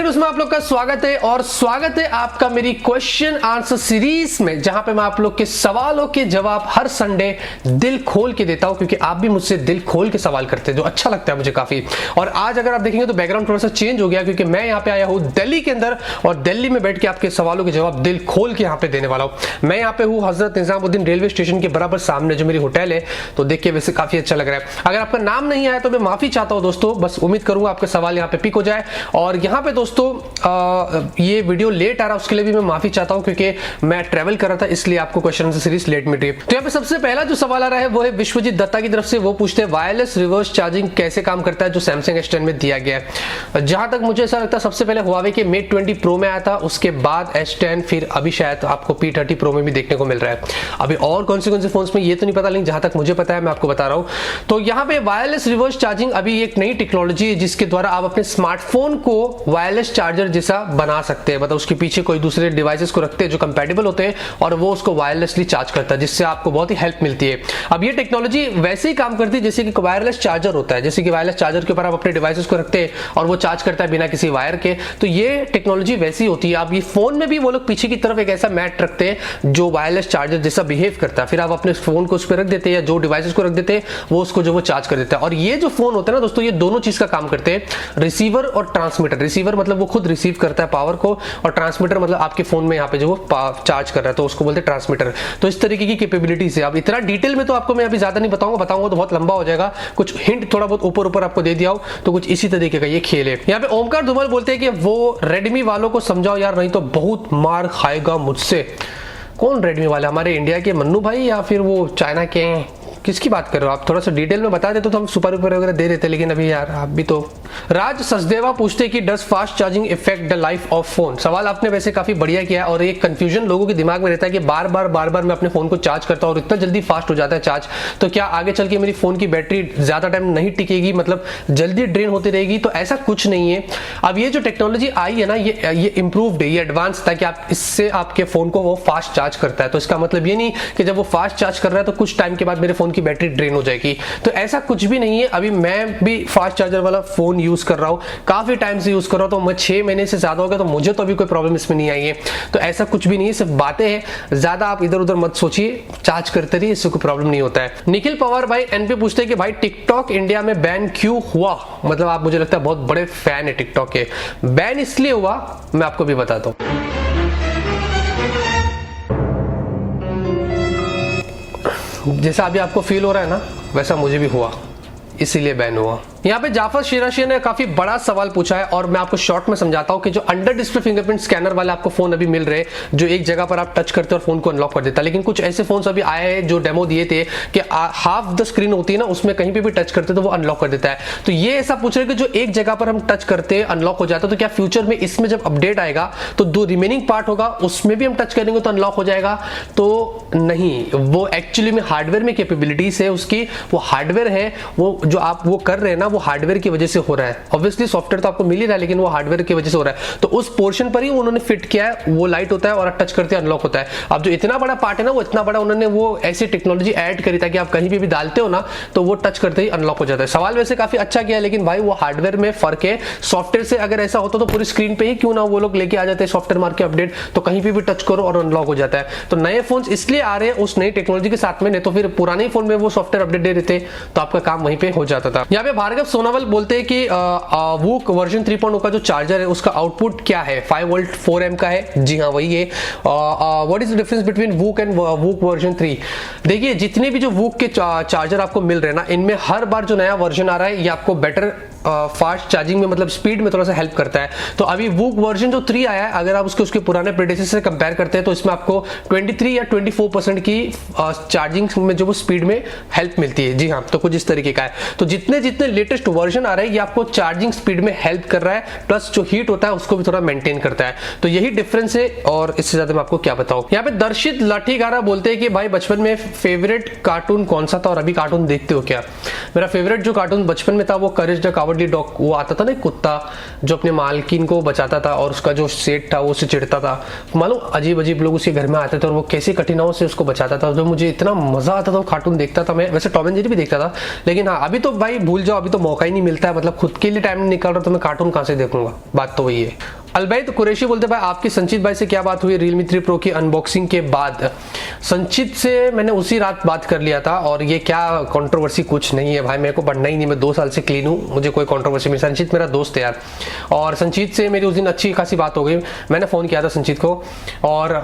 Videos में आप लोग का स्वागत है और स्वागत है आपका मेरी क्वेश्चन आंसर सीरीज में, जहां पे मैं आप लोग के सवालों के जवाब हर संडे दिल खोल के देता हूं, क्योंकि आप भी मुझसे दिल खोल के सवाल करते हैं जो अच्छा लगता है मुझे काफी। और आज अगर आप देखेंगे तो बैकग्राउंड थोड़ा सा चेंज हो गया, क्योंकि मैं यहाँ पे आया हूँ दिल्ली के अंदर और दिल्ली में बैठ के आपके सवालों के जवाब दिल खोल के यहाँ पे देने वाला हूँ। मैं यहाँ पे हूँ हजरत निजामुद्दीन रेलवे स्टेशन के बराबर सामने जो मेरी होटल है, तो देख के वैसे काफी अच्छा लग रहा है। अगर आपका नाम नहीं आया तो मैं माफी चाहता हूँ दोस्तों, बस उम्मीद करूंगा आपके सवाल यहाँ पे पिक हो जाए। और यहाँ पे दोस्तों ये वीडियो लेट आ रहा है उसके लिए भी मैं माफी चाहता हूं, क्योंकि मैं ट्रैवल कर रहा था इसलिए आपको क्वेश्चन आंसर सीरीज लेट मिल रही है। तो यहाँ पे सबसे पहला जो सवाल आ रहा है वो है विश्वजीत दत्ता की तरफ से। वो पूछते हैं वायरलेस रिवर्स चार्जिंग कैसे काम करता है जो सैमसंग S10 में दिया गया है। जहां तक मुझे ऐसा लगता है सबसे पहले हुआवे के Mate 20 Pro में आया था, उसके बाद S10, फिर अभी शायद आपको P30 Pro में भी देखने को मिल रहा है। अभी और कौन से फोन्स में ये तो नहीं पता, लेकिन जहां तक मुझे पता है मैं आपको बता रहा हूं। तो यहाँ पे वायरलेस रिवर्स चार्जिंग अभी एक नई टेक्नोलॉजी है जिसके द्वारा आप अपने स्मार्टफोन को वायरलेस चार्जर जैसा बना सकते हैं। मतलब उसके पीछे कोई दूसरे डिवाइसेस को रखते हैं जो कंपैटिबल होते हैं और वो उसको वायरलेसली चार्ज करता है, जिससे आपको बहुत ही हेल्प मिलती है। अब ये टेक्नोलॉजी वैसे ही काम करती है जैसे कि वायरलेस चार्जर होता है, जैसे कि वायरलेस चार्जर के ऊपर आप अपने डिवाइसेस को रखते हैं और वो चार्ज करता है बिना किसी वायर के। तो ये टेक्नोलॉजी वैसी होती है। आप ये फोन में भी वो लोग पीछे की तरफ एक ऐसा मैट रखते हैं जो वायरलेस चार्जर जैसा बिहेव करता है, फिर आप अपने फोन को उस पर रख देते हैं या जो डिवाइसेस को रख देते हैं वो उसको जो वो चार्ज कर देता है। और ये जो फोन होता है ना दोस्तों, ये दोनों चीज का काम करते हैं, रिसीवर और ट्रांसमीटर। रिसीवर मतलब वो खुद रिसीव करता है पावर को, और ट्रांसमीटर मतलब आपके फोन में यहाँ पे जो वो चार्ज कर रहा है तो उसको बोलते हैं ट्रांसमीटर। तो इस तरीके की कैपेबिलिटीज है। अब इतना डिटेल में तो आपको मैं अभी ज्यादा नहीं बताऊंगा तो बहुत लंबा हो जाएगा। कुछ हिंट थोड़ा बहुत ऊपर ऊपर आपको दे दिया हो, तो कुछ इसी तरीके का ये खेल है। यहाँ पे ओमकार धुमल बोलते हैं कि वो रेडमी वालों को समझाओ यार, नहीं तो बहुत मार खाएगा मुझसे। कौन रेडमी वाले? हमारे इंडिया के मन्नू भाई या फिर वो चाइना के? किसकी बात कर रहे हो आप? थोड़ा सा डिटेल में बता देते तो हम सुपर वगैरह दे देते, लेकिन अभी यार आप भी तो। राज सचदेवा पूछते कि does fast charging effect the life of phone. सवाल आपने वैसे काफी बढ़िया किया है, और एक कंफ्यूजन लोगों के दिमाग में रहता है कि बार बार मैं अपने फोन को चार्ज करता हूँ और इतना जल्दी फास्ट हो जाता है चार्ज, तो क्या आगे चल के मेरी फोन की बैटरी ज्यादा टाइम नहीं टिकेगी, मतलब जल्दी ड्रेन होती रहेगी? तो ऐसा कुछ नहीं है। अब ये जो टेक्नोलॉजी आई है ना, ये इंप्रूव्ड है, ये एडवांस था कि आप इससे आपके फोन को वो फास्ट चार्ज करता है। तो इसका मतलब ये नहीं कि जब वो फास्ट चार्ज कर रहा है तो कुछ टाइम के बाद मेरे फोन की बैटरी ड्रेन हो जाएगी, तो ऐसा कुछ भी नहीं है। अभी मैं भी फास्ट चार्जर वाला फोन यूज कर रहा हूं, काफी टाइम से यूज कर रहा हूं, तो मैं 6 महीने से ज्यादा हो गया, तो मुझे तो अभी कोई प्रॉब्लम इसमें नहीं आई है। तो ऐसा कुछ भी नहीं है, सिर्फ बातें हैं, ज्यादा आप इधर उधर मत सोचिए, चार्ज करते रहिए, इससे कोई प्रॉब्लम नहीं होता है। निखिल पवार भाई एनपी पूछते हैं कि भाई टिकटॉक इंडिया में बैन क्यों हुआ? मतलब आप, मुझे लगता है बहुत बड़े फैन है टिकटॉक के। बैन इसलिए हुआ, मैं आपको भी बताता हूं। जैसा अभी आपको फील हो रहा है ना, वैसा मुझे भी हुआ, इसीलिए बैन हुआ। यहाँ पे जाफर शेराशी ने काफी बड़ा सवाल पूछा है और मैं आपको शॉर्ट में समझाता हूँ कि जो अंडर डिस्प्ले फिंगरप्रिंट स्कैनर वाले आपको फोन अभी मिल रहे हैं, जो एक जगह पर आप टच करते हो और फोन को अनलॉक कर देता है, लेकिन कुछ ऐसे फोन अभी आए हैं जो डेमो दिए थे कि हाफ द स्क्रीन होती है ना, उसमें कहीं पे भी टच करते तो वो अनलॉक कर देता है। तो ये ऐसा पूछ रहे कि जो एक जगह पर हम टच करते हैं अनलॉक हो जाता है, तो क्या फ्यूचर में इसमें जब अपडेट आएगा तो जो रिमेनिंग पार्ट होगा उसमें भी हम टच करेंगे तो अनलॉक हो जाएगा? तो नहीं, वो एक्चुअली में हार्डवेयर में कैपेबिलिटीज है उसकी, वो हार्डवेयर है, वो जो आप वो कर रहे हैं ना वो हार्डवेयर की वजह से हो रहा है। ऑब्वियसली सॉफ्टवेयर तो आपको मिल ही रहा है, लेकिन वो हार्डवेयर की वजह से हो रहा है, तो उस पोर्शन पर ही उन्होंने फिट किया है, वो लाइट होता है और टच करते अनलॉक होता है। अब जो इतना बड़ा पार्ट है ना, वो इतना बड़ा उन्होंने वो ऐसी टेक्नोलॉजी ऐड करी ताकि आप कहीं भी डालते हो ना तो वो टच करते ही अनलॉक हो जाता है। सवाल वैसे काफी अच्छा किया है, लेकिन भाई वो हार्डवेयर में फर्क है। सॉफ्टवेयर से अगर ऐसा होता तो पूरी स्क्रीन पे ही क्यों ना वो लोग लेके आ जाते हैं सॉफ्टवेयर मार के अपडेट, तो कहीं भी टच करो और अनलॉक हो जाता है। तो नए फोन इसलिए आ रहे हैं उस नई टेक्नोलॉजी के साथ में, नहीं तो फिर पुराने फोन में वो सॉफ्टवेयर अपडेट दे देते तो आपका काम वहीं पे हो जाता था। यहाँ पे भार्गव सोनावल बोलते हैं कि वूक वर्जन 3.0 का जो चार्जर है उसका आउटपुट क्या है? 5 वोल्ट 4 एम का है। जी हाँ, वही है। What is the difference between VOOC and VOOC version 3? देखिए, जितने भी जो वूक के चार्जर आपको मिल रहे हैं ना, इनमें हर बार जो नया वर्जन आ रहा है ये आपको बेटर फास्ट चार्जिंग में, मतलब स्पीड में थोड़ा सा हेल्प करता है। तो अभी वूक वर्जन जो 3 आया है, अगर आप उसके पुराने प्रेडेसेसर से कंपेयर करते हैं तो इसमें आपको 23 या 24% की चार्जिंग में जो वो स्पीड में हेल्प मिलती है। जी हाँ, तो कुछ इस तरीके का है। तो जितने जितने लेटेस्ट वर्जन आ रहे हैं ये आपको चार्जिंग स्पीड में हेल्प कर रहा है, प्लस जो हीट होता है उसको भी थोड़ा मेंटेन करता है। तो यही डिफरेंस है, और इससे ज्यादा मैं आपको क्या बताऊं। यहाँ पे दर्शित लाठीगारा बोलते हैं कि भाई बचपन में फेवरेट कार्टून कौन सा था और अभी कार्टून देखते हो क्या? मेरा फेवरेट जो कार्टून बचपन में था वो करेज द कावर्ड कॉवर्डली डॉग वो आता था ना, कुत्ता जो अपने मालकिन को बचाता था और उसका जो सेठ था वो उससे चिढ़ता था, मालूम अजीब अजीब लोग उसके घर में आते थे और वो कैसे कठिनाइयों से उसको बचाता था। जो मुझे इतना मजा आता था वो कार्टून देखता था मैं। वैसे टॉम एंड जेरी भी देखता था, लेकिन हाँ अभी तो भाई भूल जाओ, अभी तो मौका ही नहीं मिलता है, मतलब खुद के लिए टाइम नहीं निकल रहा तो मैं कार्टून कहाँ से देखूंगा, बात तो वही है। अलबैत कुरैशी बोलते भाई आपकी संचित भाई से क्या बात हुई Realme 3 Pro की अनबॉक्सिंग के बाद? संचित से मैंने उसी रात बात कर लिया था और ये क्या कंट्रोवर्सी कुछ नहीं है भाई, मेरे को बढ़ना ही नहीं, मैं 2 साल से क्लीन हूँ, मुझे कोई कंट्रोवर्सी नहीं। संचित मेरा दोस्त है यार, और संचित से मेरी उस दिन अच्छी खासी बात हो गई। मैंने फ़ोन किया था संचित को और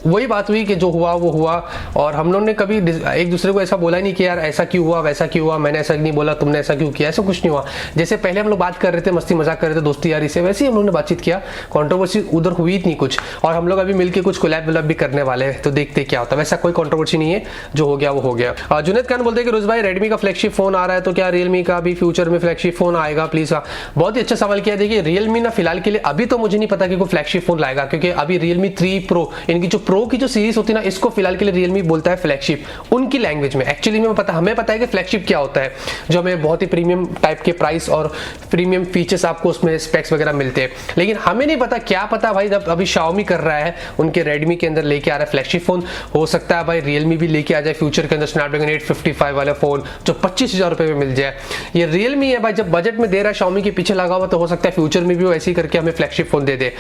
वही बात हुई कि जो हुआ वो हुआ, और हम लोगों ने कभी एक दूसरे को ऐसा बोला ही नहीं कि यार ऐसा क्यों हुआ वैसा क्यों हुआ, मैंने ऐसा नहीं बोला तुमने ऐसा क्यों किया, ऐसा कुछ नहीं हुआ। जैसे पहले हम लोग बात कर रहे थे, मस्ती मजाक कर रहे थे दोस्ती यारी से, वैसे ही हम लोग ने बातचीत किया, कंट्रोवर्सी उधर हुई नहीं कुछ। और हम लोग अभी मिलके कुछ कोलैब वलैब भी करने वाले हैं, तो देखते क्या होता है। वैसा कोई कंट्रोवर्सी नहीं है, जो हो गया वो हो गया। जुनेद खान बोलते हैं कि रोज भाई रेडमी का फ्लैगशिप फोन आ रहा है, तो क्या रियलमी का भी फ्यूचर में फ्लैगशिप फोन आएगा प्लीज? बहुत ही अच्छा सवाल किया। देखिए रियलमी ना फिलहाल के लिए अभी तो मुझे नहीं पता कि कोई फ्लैगशिप फोन लाएगा, क्योंकि अभी Realme 3 Pro इनकी जो प्रो की जो सीरीज होती है ना, इसको फिलहाल के लिए रियलमी बोलता है फ्लैगशिप उनकी लैंग्वेज में। एक्चुअली में पता हमें पता है कि फ्लैगशिप क्या होता है, जो हमें बहुत ही प्रीमियम टाइप के प्राइस और प्रीमियम फीचर्स आपको उसमें स्पेक्स वगैरह मिलते हैं, लेकिन हमें नहीं पता क्या पता भाई। जब अभी Xiaomi कर रहा है, उनके Redmi के अंदर लेके आ रहा है फ्लैगशिप फोन, हो सकता है भाई Realme भी लेके आ जाए फ्यूचर के अंदर स्नैपड्रैगन 855 वाला फोन जो 25,000 रुपए में मिल जाए। ये Realme है भाई, जब बजट में दे रहा है Xiaomi के पीछे लगा हुआ, तो हो सकता है फ्यूचर में भी वो ऐसे ही करके हमें फ्लैगशिप फोन दे दे।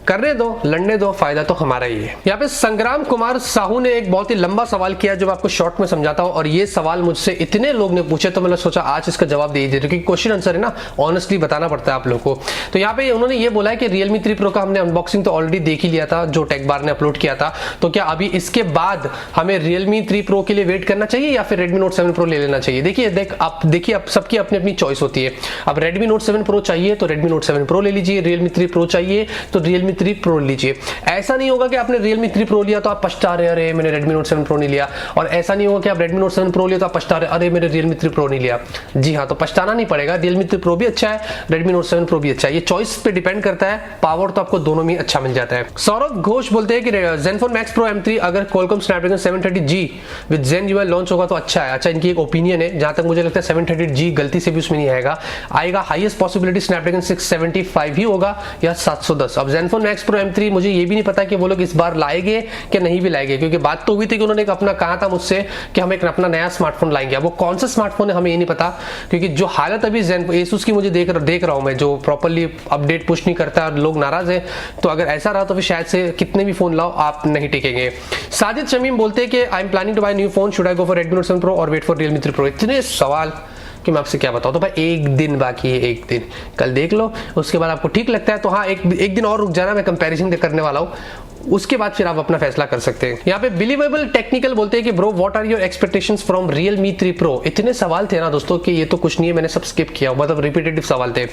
करने दो, लड़ने दो, फायदा तो हमारा ही है। यहाँ पे संग्राम कुमार साहू ने एक बहुत ही लंबा सवाल किया जो मैं आपको शॉर्ट में समझाता हूँ, और ये सवाल मुझसे इतने लोग ने पूछे तो मैंने सोचा आज इसका जवाब दे दीजिए, क्योंकि क्वेश्चन आंसर है ना, ऑनेस्टली बताना पड़ता है आप लोग को। तो यहाँ पे उन्होंने ये बोला है कि Realme 3 Pro का हमने अनबॉक्सिंग तो ऑलरेडी देख ही लिया था, जो टेक बार ने अपलोड किया था, तो क्या अभी इसके बाद हमें Realme 3 Pro के लिए वेट करना चाहिए या फिर Redmi Note 7 Pro ले लेना चाहिए? देखिए आप सबकी अपनी अपनी चॉइस होती है। अब Redmi Note 7 Pro चाहिए तो Redmi Note 7 Pro ले लीजिए, Realme 3 Pro चाहिए तो Realme 3 Pro लीजिए। ऐसा नहीं होगा कि आपने Realme 3 Pro लिया तो आप पछता रहे अरे मैंने Redmi Note 7 Pro नहीं लिया, और ऐसा नहीं होगा कि आप Redmi Note 7 Pro लिया तो आप पछता रहे अरे मैंने Realme 3 Pro नहीं लिया। जी हाँ, तो पछताना नहीं पड़ेगा, Realme 3 Pro भी अच्छा है, Redmi Note 7 Pro भी अच्छा है, ये चॉइस पे डिपेंड करता है, पावर तो आपको दोनों में अच्छा मिल जाता है। सौरभ घोष बोलते हैं कि Zenfone Max Pro M3 अगर Qualcomm Snapdragon 730G with Zen UI launch होगा तो अच्छा है। अच्छा, इनकी एक ओपिनियन है, जहां तक मुझे लगता है 730G गलती से भी उसमें नहीं आएगा हाईएस्ट पॉसिबिलिटी Snapdragon 675 ही होगा या 710। अब Zenfone Max Pro M3 मुझे ये भी नहीं पता कि वो लोग इस बार लाएंगे कि नहीं भी लाएंगे, क्योंकि बात तो हुई थी कि उन्होंने अपना कहा था मुझसे कि हम एक अपना नया स्मार्टफोन लाएंगे। अब वो कौन सा स्मार्टफोन है हमें ये नहीं पता, क्योंकि जो हालत अभी Asus की मुझे देख रहा हूं मैं, जो प्रॉपर्ली अपडेट पुश नहीं करता और लोग नाराज है, तो अगर ऐसा रहा तो फिर शायद से कितने भी फोन लाओ आप नहीं टिकेंगे। साजिद शमीम बोलते हैं कि I am planning to buy new phone, should I go for Redmi Note 7 Pro और वेट फॉर Realme 3 Pro? इतने सवाल कि मैं आपसे क्या बताऊं। तो भाई एक दिन बाकी है, एक दिन, कल देख लो, उसके बाद आपको ठीक लगता है तो हाँ एक दिन और रुक जाना, मैं कंपैरिजन करने वाला हूं, उसके बाद फिर आप अपना फैसला कर सकते हैं। यहाँ पे बिलीवेबल टेक्निकल बोलते हैं कि bro what are your expectations from Realme 3 Pro? इतने सवाल थे ना दोस्तों कि ये तो कुछ नहीं है, मैंने सब स्किप किया, मतलब रिपीटेटिव सवाल थे।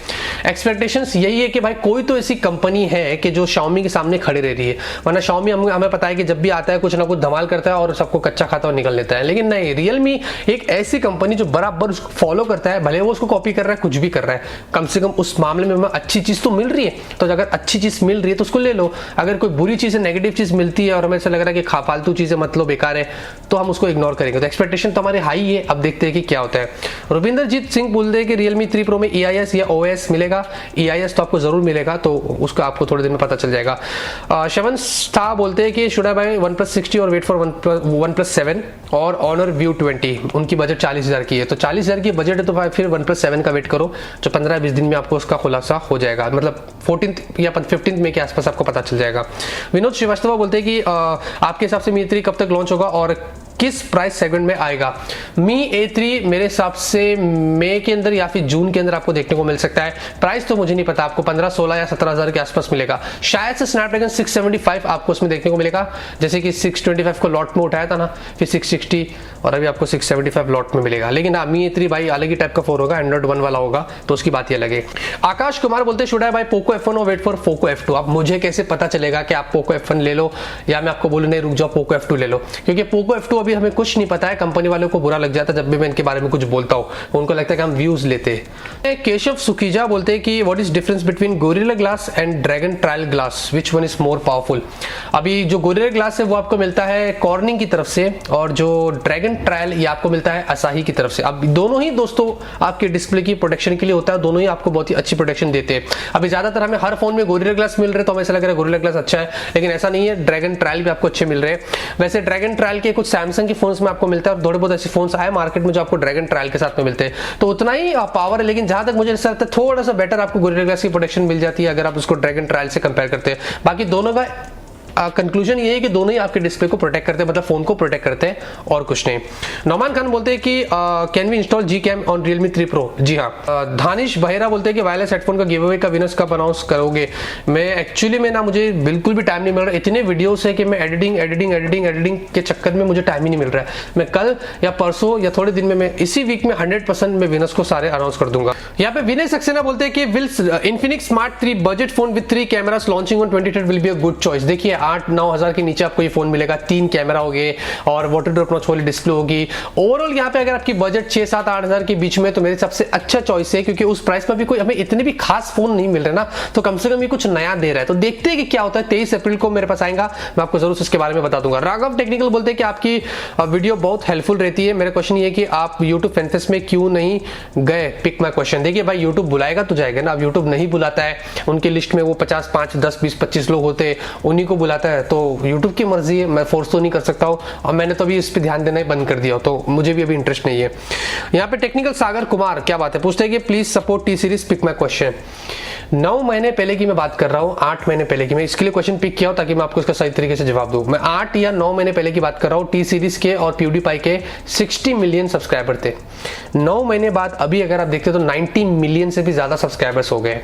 एक्सपेक्टेशंस यही है कि भाई कोई तो ऐसी कंपनी है कि जो Xiaomi के सामने खड़ी रह रही है, वरना Xiaomi हमें पता है कि जब भी आता है कुछ ना कुछ धमाल करता है और सबको कच्चा खाता और निकल लेता है, लेकिन नहीं, Realme एक ऐसी कंपनी जो बराबर उसको फॉलो करता है, भले वो उसको कॉपी कर रहा है, कुछ भी कर रहा है, कम से कम उस मामले में हमें अच्छी चीज तो मिल रही है, तो अगर अच्छी चीज मिल रही है तो उसको ले लो। अगर कोई बुरी चीज है, नेगेटिव चीज मिलती है और हमें ऐसा लग रहा है कि फालतू चीजें मतलब बेकार है, तो हम उसको इग्नोर करेंगे। तो एक्सपेक्टेशन तो हमारे हाई है, अब देखते हैं कि क्या होता है। रुबिंदरजीत सिंह बोलते हैं कि Realme 3 Pro में EIS या OS मिलेगा? EIS तो आपको जरूर मिलेगा, तो उसका आपको थोड़े दिन में पता चल जाएगा। शवन स्टा बोलते हैं कि शुड आई बाय OnePlus 60 और वेट फॉर OnePlus 7 और Honor View 20? उनकी बजट 40,000 की है, तो 40,000 की बजट है तो फिर OnePlus 7 का वेट करो, जो 15-20 दिन में आपको उसका खुलासा हो जाएगा, मतलब 14 या 15 मई के आसपास आपको पता चल जाएगा। विनोद श्रीवास्तव बोलते हैं कि आपके हिसाब से Mi A3 कब तक लॉन्च होगा और किस प्राइस सेगमेंट में आएगा? Mi A3 मेरे हिसाब से मई के अंदर या फिर जून के अंदर आपको देखने को मिल सकता है। प्राइस तो मुझे नहीं पता, आपको 15, 16 या 17,000 के आसपास मिलेगा। शायद से स्नैपड्रैगन 675 आपको उसमें देखने को मिलेगा, जैसे कि 625 को लॉट में उठाया था ना, फिर 660 और अभी आपको 675 लॉट में मिलेगा। लेकिन Mi A3 भाई अलग ही टाइप का फोन होगा, एंड्रॉइड 1 वाला होगा, तो उसकी बात ही अलग है। आकाश कुमार बोलते हैं should I bye Poco F1 और वेट फॉर Poco F2? अब मुझे कैसे पता चलेगा कि आप Poco F1 ले लो या मैं आपको बोलूं नहीं रुक जाओ Poco F2 ले लो, क्योंकि Poco F2 अभी भी हमें कुछ नहीं पता है, कंपनी वालों को बुरा लग जाता है जब भी मैं इनके बारे में कुछ बोलता हूँ, उनको लगता है कि हम व्यूज लेते हैं। केशव सुकीजा बोलते हैं कि what is difference between gorilla glass and dragon trial glass, which one is more powerful. अभी जो गोरिल्ला ग्लास है वो आपको मिलता है कॉर्निंग की तरफ से, और जो ड्रैगन ट्रायल ये आपको मिलता है असाही की तरफ से। अब दोनों ही दोस्तों आपके डिस्प्ले की प्रोटेक्शन के लिए होता है, दोनों ही आपको बहुत ही अच्छी प्रोटेक्शन देते हैं। अभी ज्यादातर हमें हर फोन में गोरिल्ला ग्लास मिल रहे हैं तो हमें ऐसा लग रहा है गोरिल्ला ग्लास अच्छा है, लेकिन ऐसा नहीं है, ड्रैगन ट्रायल भी आपको अच्छे मिल रहे हैं। वैसे ड्रैगन ट्रायल के कुछ सैमसंग के फोन्स में आपको मिलता है, और थोड़े बहुत ऐसे फोन्स आए मार्केट में जो आपको ड्रैगन ट्रायल के साथ में मिलते हैं, तो उतना ही पावर है। लेकिन जहां तक मुझे ऐसा लगता है थोड़ा सा बेटर आपको गोरिल्ला ग्लास की प्रोटेक्शन मिल जाती है अगर आप उसको ड्रैगन ट्रायल से कंपेयर करते हैं। बाकी दोनों का कंक्लूजन ये है कि दोनों ही आपके डिस्प्ले को प्रोटेक्ट करते हैं, मतलब फोन को प्रोटेक्ट करते हैं और कुछ नहीं। नौमान खान बोलते हैं कि can we install G cam on Realme 3 Pro। जी हाँ। धानिश बहेरा बोलते हैं कि वायरलेस हेडफोन का गिव अवे का विनर्स कब अनाउंस करोगे। मैं एक्चुअली में ना, मुझे बिल्कुल भी टाइम नहीं मिल रहा, इतने वीडियोस है कि मैं एडिटिंग के चक्कर में मुझे टाइम ही नहीं मिल रहा है। मैं कल या परसों या थोड़े दिन में, मैं इसी वीक में 100% मैं विनर्स को सारे अनाउंस कर दूंगा। यहाँ पे विनय सक्सेना बोलते हैं कि will Infinix smart 3 budget phone with 3 cameras launching on 23 will be a good choice. देखिए 8-9 हजार के नीचे आपको ये फोन मिलेगा, 3 कैमरा हो गए और वाटर ड्रॉप नॉच वाली डिस्प्ले होगी। ओवरऑल यहाँ पे अगर आपकी बजट 6-7-8 हजार के बीच में, तो मेरे सबसे अच्छा चॉइस है, क्योंकि उस प्राइस में भी कोई हमें इतने भी खास फोन नहीं मिल रहे ना, तो कम से कम ये कुछ नया दे रहा है। तो देखते हैं कि क्या होता है। 23 अप्रैल को मेरे पास आएगा, मैं आपको जरूर इसके बारे में बता दूंगा। राघव टेक्निकल बोलते हैं कि आपकी वीडियो बहुत हेल्पफुल रहती है। मेरा क्वेश्चन ये है कि आप यूट्यूब फैनफेस्ट में क्यों नहीं गए, पिक माई क्वेश्चन। देखिए भाई, यूट्यूब बुलाएगा तो जाएगा ना, अब यूट्यूब नहीं बुलाता है, उनकी लिस्ट में वो 50, 5, 10, 20, 25 लोग होते हैं, उन्हीं को बुलाता है, तो यूट्यूब की मर्जी है, मैं फोर्स तो नहीं कर सकता हूं। और मैंने तो अभी इस पे ध्यान देना ही बंद कर दिया, तो मुझे भी अभी इंटरेस्ट नहीं है। यहाँ पे टेक्निकल सागर कुमार क्या बात है, पूछते हैं कि please support T series, pick my question. 9 महीने पहले की मैं बात कर रहा हूँ, 8 महीने पहले की। मैं इसके लिए क्वेश्चन पिक किया हो ताकि मैं आपको इसका सही तरीके से जवाब दूं। मैं 8 या 9 महीने पहले की बात कर रहा हूँ। टी सीरीज के और प्यूडीपाई के 60 मिलियन सब्सक्राइबर थे। 9 महीने बाद अभी अगर आप देखते हो तो 90 मिलियन से भी ज्यादा सब्सक्राइबर्स हो गए।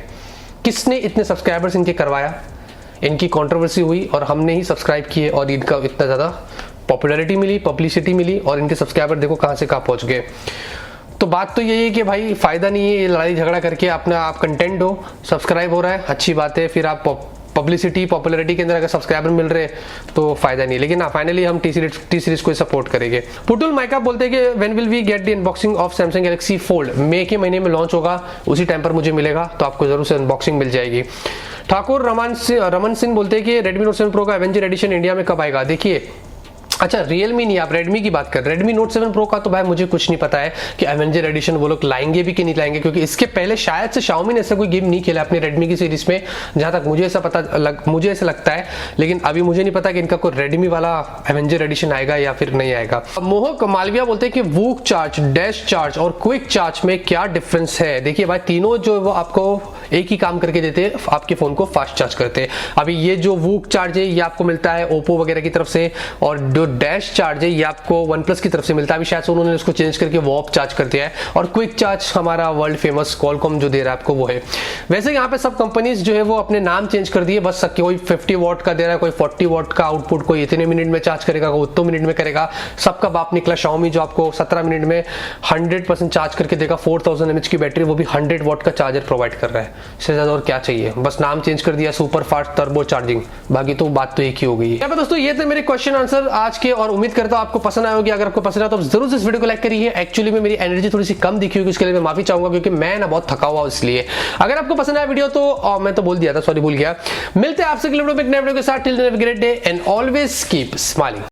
किसने इतने सब्सक्राइबर्स इनके करवाया? इनकी कंट्रोवर्सी हुई और हमने ही सब्सक्राइब किए, और इनका इतना ज़्यादा पॉपुलैरिटी मिली, पब्लिसिटी मिली, और इनके सब्सक्राइबर देखो कहाँ से कहाँ पहुँच गए। तो बात तो यही है कि भाई फायदा नहीं है ये लड़ाई झगड़ा करके। अपना आप कंटेंट हो, सब्सक्राइब हो रहा है, अच्छी बात है, फिर आप पब्लिसिटी पॉपुलैरिटी के अंदर अगर सब्सक्राइबर मिल रहे तो फायदा नहीं। लेकिन ना, फाइनली हम टी सीरीज को सपोर्ट करेंगे। पुटुल माइका बोलते हैं कि when will we get the unboxing of Samsung Galaxy Fold. मई के महीने में लॉन्च होगा, उसी टाइम पर मुझे मिलेगा, तो आपको जरूर से अनबॉक्सिंग मिल जाएगी। ठाकुर रमन सिंह बोलते हैं कि Redmi Note 7 Pro का एवेंजर एडिशन इंडिया में कब आएगा। देखिए, अच्छा Realme नहीं, आप Redmi की बात कर रहे हैं। Redmi Note 7 Pro का तो भाई मुझे कुछ नहीं पता है कि एवेंजर एडिशन वो लोग लाएंगे भी कि नहीं लाएंगे, क्योंकि इसके पहले शायद से Xiaomi ने ऐसा कोई गेम नहीं खेला अपनी Redmi की सीरीज में, जहां तक मुझे ऐसा लगता है। लेकिन अभी मुझे नहीं पता कि इनका कोई Redmi वाला एवेंजर एडिशन आएगा या फिर नहीं आएगा। मोहक मालविया बोलते हैं कि वूक चार्ज, डैश चार्ज और क्विक चार्ज में क्या डिफरेंस है। देखिए भाई, तीनों जो वो आपको एक ही काम करके देते हैं, आपके फोन को फास्ट चार्ज करते हैं। अभी ये जो वूक चार्ज है ये आपको मिलता है ओप्पो वगैरह की तरफ से, और जो डैश चार्ज है ये आपको वन प्लस की तरफ से मिलता है। अभी शायद से उन्होंने उसको चेंज करके वॉप चार्ज कर दिया है, और क्विक चार्ज हमारा वर्ल्ड फेमस क्वालकॉम जो दे रहा है आपको वो है। वैसे यहाँ पे सब कंपनीज जो है वो अपने नाम चेंज कर दिए, बस कोई 50 वॉट का दे रहा है, कोई 40 वॉट का आउटपुट, कोई इतने मिनट में चार्ज करेगा, कोई उतने मिनट में करेगा। सबका बाप निकला Xiaomi जो आपको 17 मिनट में 100% चार्ज करके देगा, 4000 mAh की बैटरी, वो भी 100 वॉट का चार्जर प्रोवाइड कर रहा है। इससे ज्यादा और क्या चाहिए, बस नाम चेंज कर दिया, सुपर फास्ट टर्बो चार्जिंग, बाकी तो बात तो एक ही हो गई है। दोस्तों ये थे मेरे क्वेश्चन आंसर आज के, और उम्मीद करता हूं आपको पसंद आए होगी। अगर आपको पसंद आया तो जरूर इस वीडियो को लाइक करिए। एक्चुअली में मेरी एनर्जी थोड़ी सी कम दिखी होगी, इसके लिए मैं माफी चाहूंगा, क्योंकि मैं ना बहुत थका हुआ हूं इसलिए। अगर आपको पसंद आया वीडियो तो मैं तो बोल दिया था, सॉरी भूल गया। मिलते हैं आपसे अगले वीडियो में एक नए वीडियो के साथ। Till then have a great day and always keep smiling.